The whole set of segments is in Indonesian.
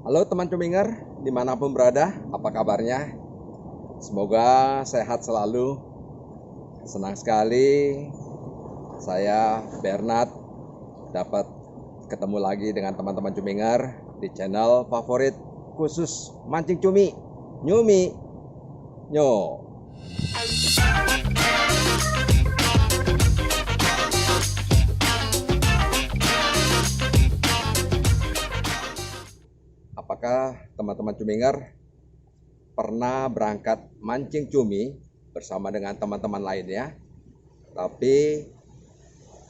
Halo teman cuminger, dimanapun berada, apa kabarnya? Semoga sehat selalu. Senang sekali saya Bernard dapat ketemu lagi dengan teman-teman cuminger di channel favorit khusus mancing cumi, Nyumi Nyo. Apakah teman-teman cuminger pernah berangkat mancing cumi bersama dengan teman-teman lainnya, tapi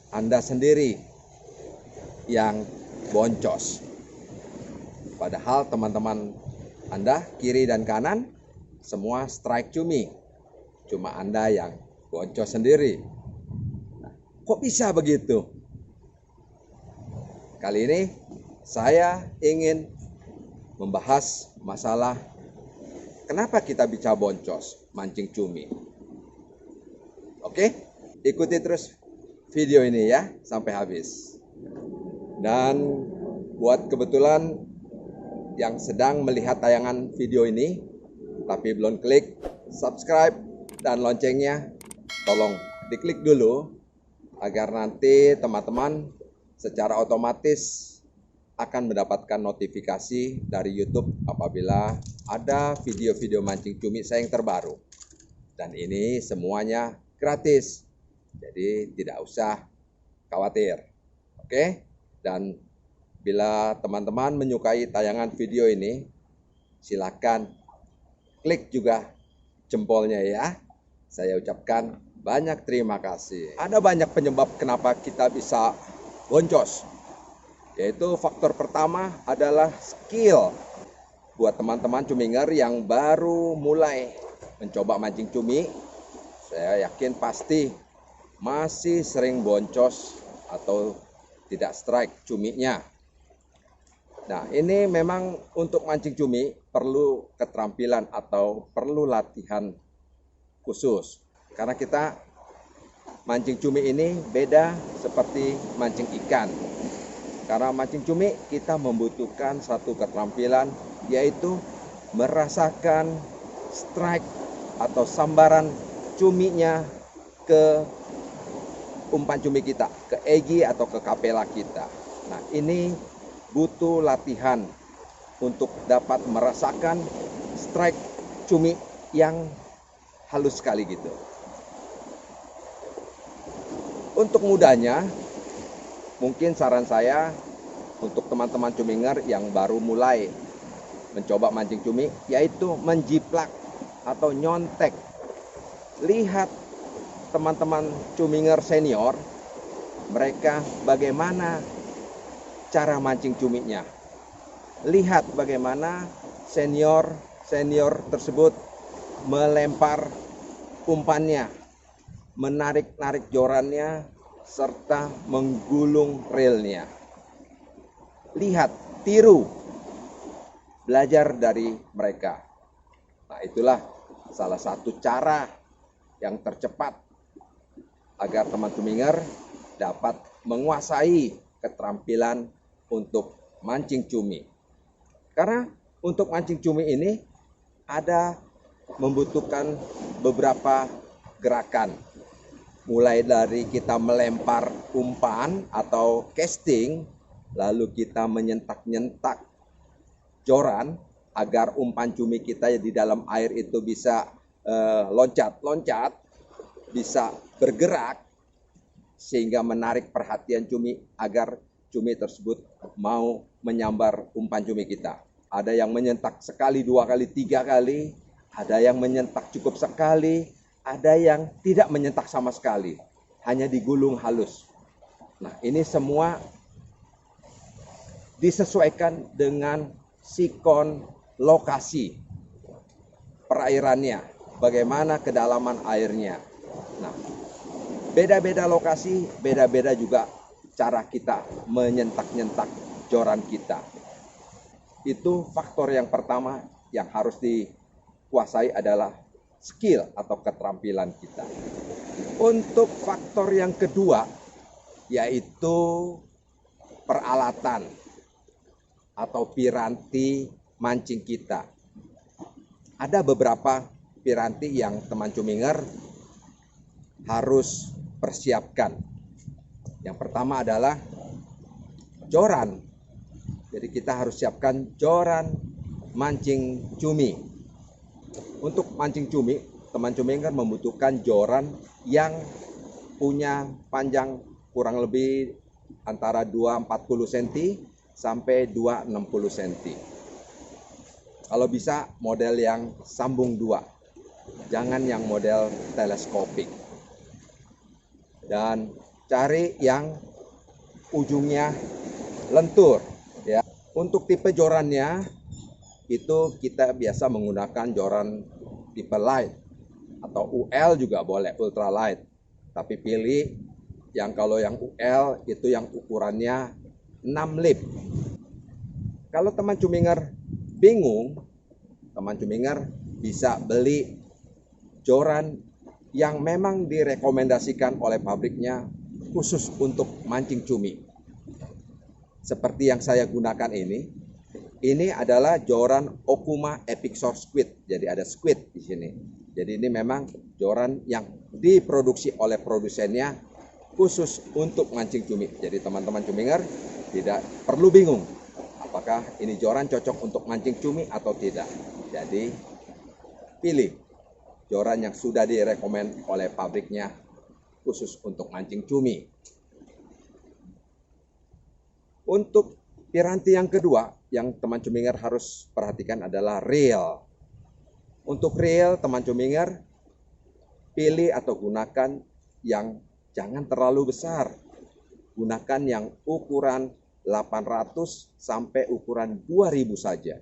Anda sendiri yang boncos? Padahal teman-teman Anda kiri dan kanan semua strike cumi, cuma Anda yang boncos sendiri. Kok bisa begitu? Kali ini saya ingin membahas masalah kenapa kita bisa boncos mancing cumi. Oke, ikuti terus video ini ya sampai habis. Dan buat kebetulan yang sedang melihat tayangan video ini tapi belum klik subscribe dan loncengnya, tolong diklik dulu agar nanti teman-teman secara otomatis akan mendapatkan notifikasi dari YouTube apabila ada video-video mancing cumi saya yang terbaru. Dan ini semuanya gratis, jadi tidak usah khawatir. Oke? Dan bila teman-teman menyukai tayangan video ini, silakan klik juga jempolnya ya. Saya ucapkan banyak terima kasih. Ada banyak penyebab kenapa kita bisa boncos. Yaitu faktor pertama adalah skill. Buat teman-teman cuminger yang baru mulai mencoba mancing cumi, saya yakin pasti masih sering boncos atau tidak strike cuminya. Nah, ini memang untuk mancing cumi perlu keterampilan atau perlu latihan khusus. Karena kita mancing cumi ini beda seperti mancing ikan. Karena mancing cumi kita membutuhkan satu keterampilan, yaitu merasakan strike atau sambaran cuminya ke umpan cumi kita, ke egi atau ke kapela kita. Nah, ini butuh latihan untuk dapat merasakan strike cumi yang halus sekali gitu. Untuk mudahnya, mungkin saran saya untuk teman-teman cuminger yang baru mulai mencoba mancing cumi, yaitu menjiplak atau nyontek. Lihat teman-teman cuminger senior, mereka bagaimana cara mancing cuminya. Lihat bagaimana senior tersebut melempar umpannya, menarik-narik jorannya, serta menggulung reelnya. Lihat, tiru, belajar dari mereka. Nah, itulah salah satu cara yang tercepat agar teman cuminger dapat menguasai keterampilan untuk mancing cumi. Karena untuk mancing cumi ini ada membutuhkan beberapa gerakan. Mulai dari kita melempar umpan atau casting, lalu kita menyentak-nyentak joran agar umpan cumi kita di dalam air itu bisa loncat-loncat, bisa bergerak, sehingga menarik perhatian cumi agar cumi tersebut mau menyambar umpan cumi kita. Ada yang menyentak sekali, dua kali, tiga kali, ada yang menyentak cukup sekali, ada yang tidak menyentak sama sekali, hanya digulung halus. Nah, ini semua disesuaikan dengan sikon lokasi perairannya, bagaimana kedalaman airnya. Nah, beda-beda lokasi, beda-beda juga cara kita menyentak-nyentak joran kita. Itu faktor yang pertama yang harus dikuasai adalah skill atau keterampilan kita. Untuk faktor yang kedua yaitu peralatan. atau piranti mancing kita. Ada beberapa piranti yang teman cuminger harus persiapkan. Yang pertama adalah joran. Jadi kita harus siapkan joran mancing cumi. Untuk mancing cumi, teman cuminger membutuhkan joran yang punya panjang kurang lebih antara 240 cm sampai 260 cm. Kalau bisa model yang sambung dua, jangan yang model teleskopik. Dan cari yang ujungnya lentur ya. Untuk tipe jorannya itu kita biasa menggunakan joran tipe light atau UL juga boleh, ultralight. Tapi pilih yang kalau yang UL itu yang ukurannya 6 lip. Kalau teman cuminger bingung, teman cuminger bisa beli joran yang memang direkomendasikan oleh pabriknya khusus untuk mancing cumi. Seperti yang saya gunakan ini adalah joran Okuma Epic Source Squid. Jadi ada squid di sini. Jadi ini memang joran yang diproduksi oleh produsennya khusus untuk mancing cumi. Jadi teman-teman cuminger tidak perlu bingung apakah ini joran cocok untuk mancing cumi atau tidak. Jadi pilih joran yang sudah direkomend oleh pabriknya khusus untuk mancing cumi. Untuk piranti yang kedua yang teman cuminger harus perhatikan adalah reel. Untuk reel teman cuminger pilih atau gunakan yang jangan terlalu besar. Gunakan yang ukuran 800 sampai ukuran 2000 saja.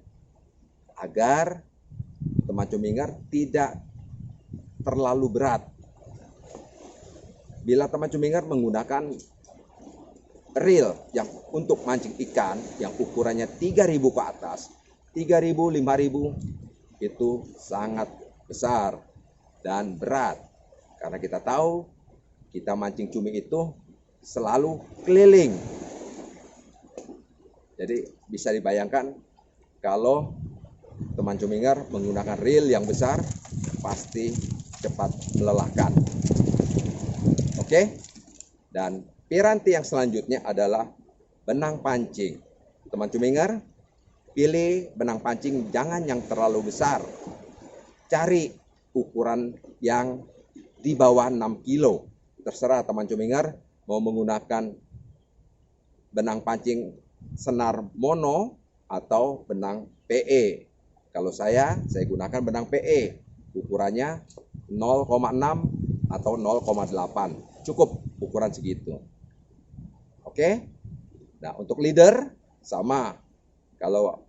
Agar teman cuminger tidak terlalu berat. Bila teman cuminger menggunakan reel yang untuk mancing ikan yang ukurannya 3000 ke atas, 3000, 5000 itu sangat besar dan berat. Karena kita tahu kita mancing cumi itu selalu keliling. Jadi bisa dibayangkan kalau teman cuminger menggunakan reel yang besar pasti cepat melelahkan. Oke? Dan piranti yang selanjutnya adalah benang pancing. Teman cuminger, pilih benang pancing jangan yang terlalu besar. Cari ukuran yang di bawah 6 kilo. Terserah teman cuminger mau menggunakan benang pancing senar mono atau benang PE. Kalau saya gunakan benang PE. Ukurannya 0,6 atau 0,8. Cukup ukuran segitu. Oke? Nah, untuk leader sama. Kalau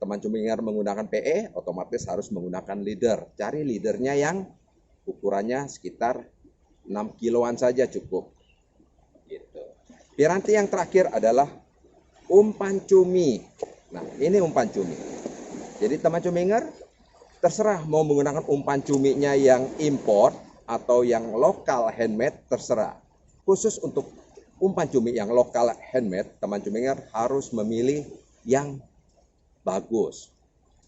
teman cuminger menggunakan PE, otomatis harus menggunakan leader. Cari leadernya yang ukurannya sekitar 6 kiloan saja cukup. Gitu. Piranti yang terakhir adalah umpan cumi. Nah, ini umpan cumi. Jadi teman cuminger terserah mau menggunakan umpan cuminya yang import atau yang lokal handmade, terserah. Khusus untuk umpan cumi yang lokal handmade, teman cuminger harus memilih yang bagus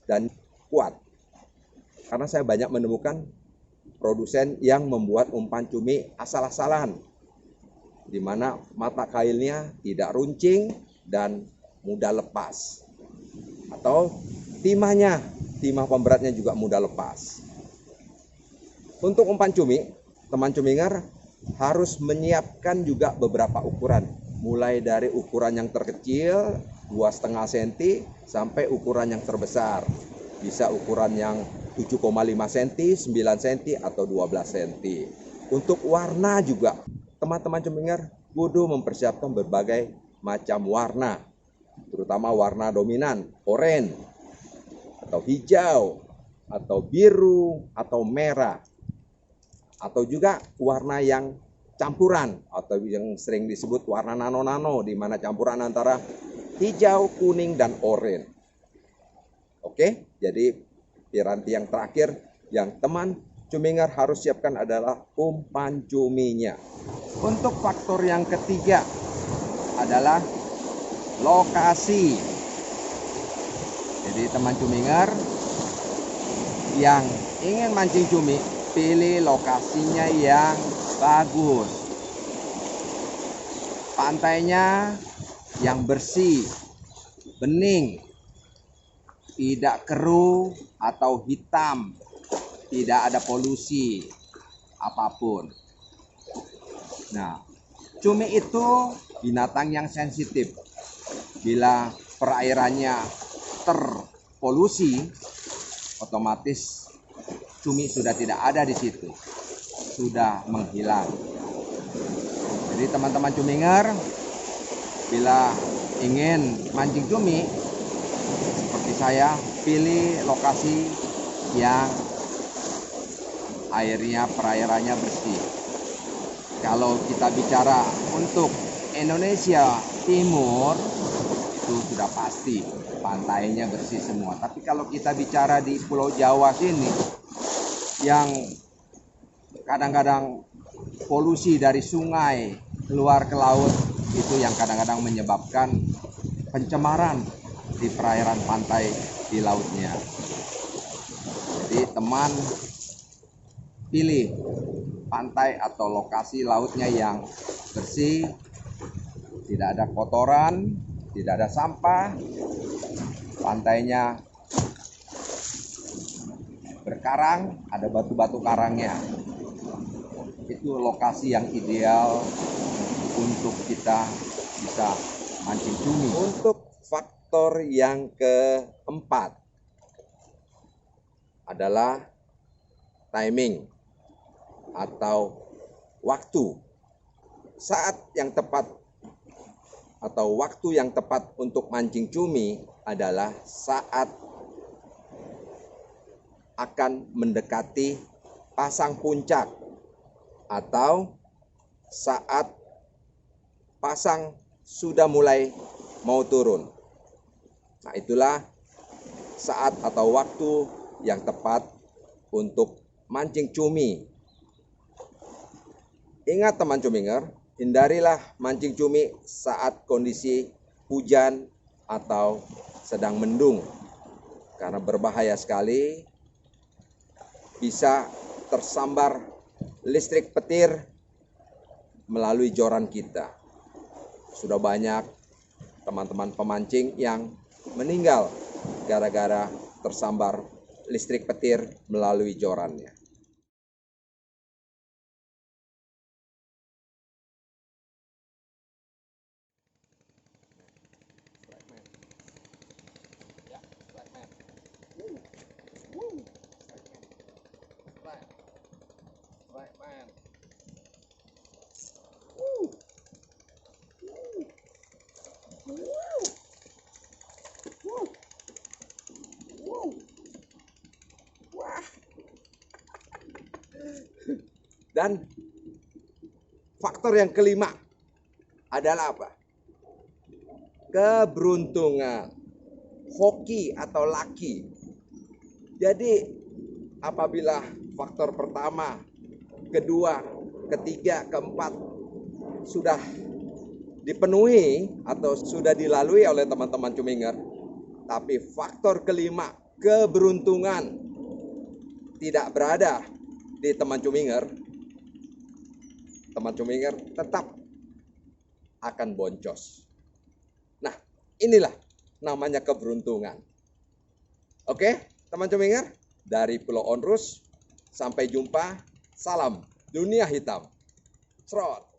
dan kuat. Karena saya banyak menemukan produsen yang membuat umpan cumi asal-asalan, di mana mata kailnya tidak runcing dan mudah lepas. Atau timah pemberatnya juga mudah lepas. Untuk umpan cumi, teman cuminger harus menyiapkan juga beberapa ukuran. Mulai dari ukuran yang terkecil 2,5 cm sampai ukuran yang terbesar. Bisa ukuran yang 7,5 cm, 9 cm atau 12 cm. Untuk warna juga teman-teman cuminger kudu mempersiapkan berbagai macam warna, terutama warna dominan, oranye atau hijau atau biru atau merah, atau juga warna yang campuran atau yang sering disebut warna nano-nano, di mana campuran antara hijau, kuning dan oranye. Oke, jadi piranti yang terakhir yang teman cuminger harus siapkan adalah umpan cuminya. Untuk faktor yang ketiga adalah lokasi. Jadi teman cuminger yang ingin mancing cumi, pilih lokasinya yang bagus. Pantainya yang bersih, bening, tidak keruh atau hitam, tidak ada polusi apapun. Nah, cumi itu binatang yang sensitif. Bila perairannya terpolusi, otomatis cumi sudah tidak ada di situ, sudah menghilang. Jadi teman-teman cuminger, bila ingin mancing cumi seperti saya, pilih lokasi yang airnya, perairannya bersih. Kalau kita bicara untuk Indonesia Timur, itu sudah pasti pantainya bersih semua. Tapi kalau kita bicara di Pulau Jawa sini, yang kadang-kadang polusi dari sungai keluar ke laut, itu yang kadang-kadang menyebabkan pencemaran di perairan pantai di lautnya. Jadi teman, pilih pantai atau lokasi lautnya yang bersih, tidak ada kotoran, tidak ada sampah, pantainya berkarang, ada batu-batu karangnya. Itu lokasi yang ideal untuk kita bisa mancing cumi. Untuk faktor yang keempat adalah timing atau waktu. Saat yang tepat atau waktu yang tepat untuk mancing cumi adalah saat akan mendekati pasang puncak atau saat pasang sudah mulai mau turun. Nah, itulah saat atau waktu yang tepat untuk mancing cumi. Ingat teman cuminger, hindarilah mancing cumi saat kondisi hujan atau sedang mendung, karena berbahaya sekali, bisa tersambar listrik petir melalui joran kita. Sudah banyak teman-teman pemancing yang meninggal gara-gara tersambar listrik petir melalui jorannya. Dan faktor yang kelima adalah apa? Keberuntungan, hoki atau laki. Jadi apabila faktor pertama, kedua, ketiga, keempat sudah dipenuhi atau sudah dilalui oleh teman-teman cuminger, tapi faktor kelima, keberuntungan, tidak berada di teman cuminger, teman cuminger tetap akan boncos. Nah, inilah namanya keberuntungan. Oke, teman cuminger, dari Pulau Onrus, sampai jumpa. Salam dunia hitam. Srot.